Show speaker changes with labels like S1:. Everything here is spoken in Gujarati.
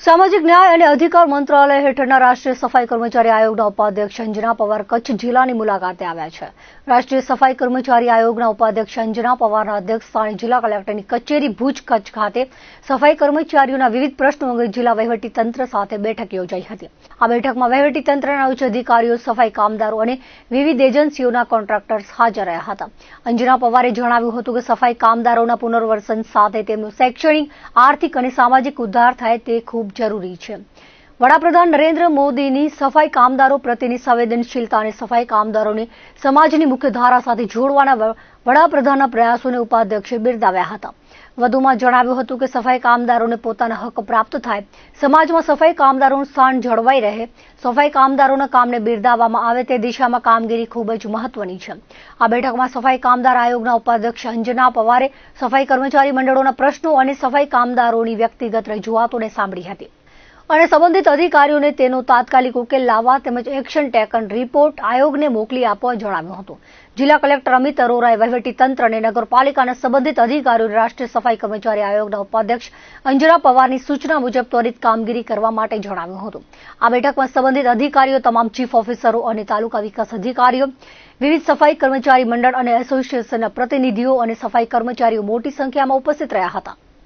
S1: સામાજિક ન્યાય અને અધિકાર મંત્રાલય હેઠળના રાષ્ટ્રીય સફાઈ કર્મચારી આયોગના ઉપાધ્યક્ષ અંજના પવાર કચ્છ જિલ્લાની મુલાકાતે આવ્યા છે. રાષ્ટ્રીય સફાઈ કર્મચારી આયોગના ઉપાધ્યક્ષ અંજના પવારના અધ્યક્ષસ્થાને જિલ્લા કલેક્ટરની કચેરી ભુજ કચ્છ ખાતે સફાઈ કર્મચારીઓના વિવિધ પ્રશ્નો અંગે જિલ્લા વહીવટીતંત્ર સાથે બેઠક યોજાઈ હતી. આ બેઠકમાં વહીવટીતંત્રના ઉચ્ચ અધિકારીઓ, સફાઈ કામદારો અને વિવિધ એજન્સીઓના કોન્ટ્રાક્ટર્સ હાજર રહ્યા હતા. અંજના પવારે જણાવ્યું હતું કે સફાઈ કામદારોના પુનર્વસન સાથે તેમનો શૈક્ષણિક, આર્થિક અને સામાજિક ઉદ્ધાર થાય તે ખૂબ જરૂરી છે. વડાપ્રધાન નરેન્દ્ર મોદીની સફાઈ કામદારો પ્રત્યેની સંવેદનશીલતા અને સફાઈ કામદારોને સમાજની મુખ્યધારા સાથે જોડવાના વડાપ્રધાનના પ્રયાસોને ઉપાધ્યક્ષે બિરદાવ્યા હતા. વધુમાં જણાવ્યું હતું કે સફાઈ કામદારોને પોતાના હક પ્રાપ્ત થાય, સમાજમાં સફાઈ કામદારોનું સ્થાન જળવાઈ રહે, સફાઈ કામદારોના કામને બિરદાવવામાં આવે તે દિશામાં કામગીરી ખૂબ જ મહત્વની છે. આ બેઠકમાં સફાઈ કામદાર આયોગના ઉપાધ્યક્ષ અંજના પવારે સફાઈ કર્મચારી મંડળોના પ્રશ્નો અને સફાઈ કામદારોની વ્યક્તિગત રજૂઆતોને સાંભળી હતી અને સંબંધિત અધિકારીઓને તેનો તાત્કાલિક ઉકેલ લાવવા તેમજ એક્શન ટેકન રિપોર્ટ આયોગને મોકલી આપવા જણાવ્યું હતું. જિલ્લા કલેક્ટર અમિત અરોરાએ વહીવટીતંત્ર અને નગરપાલિકાના સંબંધિત અધિકારીઓને રાષ્ટ્રીય સફાઈ કર્મચારી આયોગના ઉપાધ્યક્ષ અંજના પવારની સૂચના મુજબ ત્વરિત કામગીરી કરવા માટે જણાવ્યું હતું. આ બેઠકમાં સંબંધિત અધિકારીઓ, તમામ ચીફ ઓફિસરો અને તાલુકા વિકાસ અધિકારીઓ, વિવિધ સફાઈ કર્મચારી મંડળ અને એસોસિએશનના પ્રતિનિધિઓ અને સફાઈ કર્મચારીઓ મોટી સંખ્યામાં ઉપસ્થિત રહ્યા હતા.